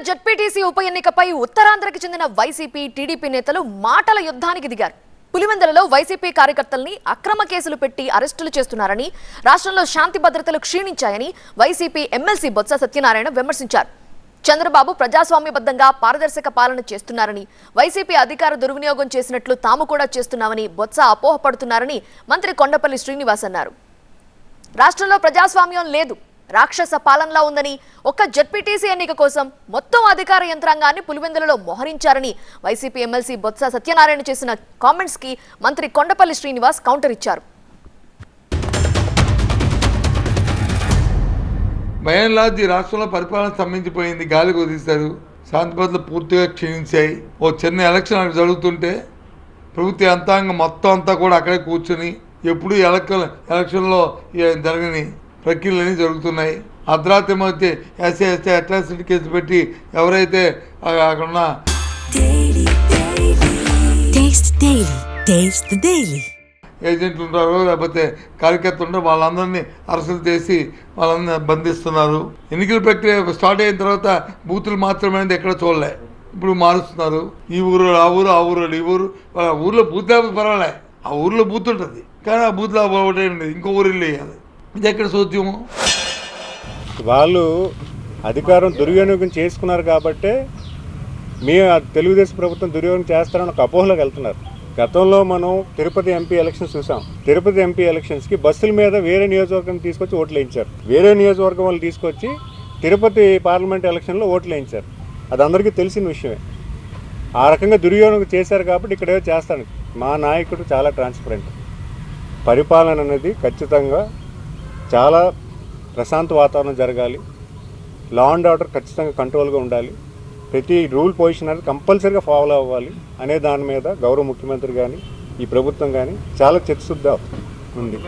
ZPTC ఉప ఎన్నికపై ఉత్తరాంధ్రకి చెందిన YCP TDP నేతలు మాటల యుద్ధానికి దిగారు. పులివెందులలో వైసీపీ కార్యకర్తల్ని అక్రమ కేసులు పెట్టి అరెస్టులు చేస్తున్నారని, రాష్ట్రంలో శాంతి భద్రతలు క్షీణించాయని వైసీపీ ఎమ్మెల్సీ బొత్స సత్యనారాయణ విమర్శించారు. చంద్రబాబు ప్రజాస్వామ్యబద్ధంగా పారదర్శక పాలన చేస్తున్నారని, వైసీపీ అధికార దుర్వినియోగం చేసినట్లు తాము కూడా చేస్తున్నామని బొత్స అపోహపడుతున్నారని మంత్రి కొండపల్లి శ్రీనివాస్ అన్నారు. రాష్ట్రంలో ప్రజాస్వామ్యం లేదు, రాక్షస పాలనలా ఉందని, ఒక్క జెడ్పీటీసీ ఎన్నిక కోసం మొత్తం అధికార యంత్రాంగాన్ని పులివెందులలో మోహరించారని వైసీపీ ఎమ్మెల్సీ బొత్స సత్యనారాయణ చేసిన కామెంట్స్ కి మంత్రి కొండపల్లి శ్రీనివాస్ కౌంటర్ ఇచ్చారు. భయంలాది రాష్ట్రంలో పరిపాలన స్తంభించిపోయింది, గాలి కుదిస్తారు, శాంతి భద్రతలు పూర్తిగా క్షీణించాయి. ఓ చిన్న ఎలక్షన్ జరుగుతుంటే ప్రభుత్వ యంత్రాంగం మొత్తం అంతా కూడా అక్కడే కూర్చొని ఎప్పుడు ఎలక్షన్లో జరగని ప్రక్రియలన్నీ జరుగుతున్నాయి. అర్ధరాత్రి మధ్య ఎస్సీ అట్రాసిటీ కేసు పెట్టి ఎవరైతే అక్కడున్న ఏజెంట్లు ఉంటారో లేకపోతే కార్యకర్తలు ఉంటారో వాళ్ళందరినీ అరెస్టులు చేసి వాళ్ళందరినీ బంధిస్తున్నారు. ఎన్నికల ప్రక్రియ స్టార్ట్ అయిన తర్వాత బూతులు మాత్రమే ఎక్కడ చూడలే, ఇప్పుడు మారుస్తున్నారు. ఈ ఊరు ఆ ఊరు, ఆ ఊరు ఈ ఊరు, వాళ్ళ ఊర్లో బూత్ లేకపోతే పర్వాలే, ఆ ఊర్లో బూత్ ఉంటుంది కానీ ఆ బూత్లో ఒకటే ఉండేది, ఇంకో ఊరు వేయాలి. ఇది ఎక్కడ సోద్యము? వాళ్ళు అధికారం దుర్వినియోగం చేసుకున్నారు కాబట్టే తెలుగుదేశం ప్రభుత్వం దుర్వినియోగం చేస్తారని ఒక అపోహలోకి వెళ్తున్నారు. గతంలో మనం తిరుపతి ఎంపీ ఎలక్షన్స్ చూసాం. తిరుపతి ఎంపీ ఎలక్షన్స్కి బస్సుల మీద వేరే నియోజకవర్గం తీసుకొచ్చి ఓట్లు వేయించారు. వేరే నియోజకవర్గం వాళ్ళు తీసుకొచ్చి తిరుపతి పార్లమెంట్ ఎలక్షన్లో ఓట్లు వేయించారు. అది అందరికీ తెలిసిన విషయమే. ఆ రకంగా దుర్వినియోగం చేశారు కాబట్టి ఇక్కడే చేస్తాను. మా నాయకుడు చాలా ట్రాన్స్పరెంట్. పరిపాలన అనేది ఖచ్చితంగా చాలా ప్రశాంత వాతావరణం జరగాలి, లా అండ్ ఆర్డర్ ఖచ్చితంగా కంట్రోల్గా ఉండాలి, ప్రతి రూల్ పొజిషన్ అనేది కంపల్సరీగా ఫాలో అవ్వాలి అనే దాని మీద గౌరవ ముఖ్యమంత్రి కానీ ఈ ప్రభుత్వం కానీ చాలా చిత్తశుద్ధి ఉంది.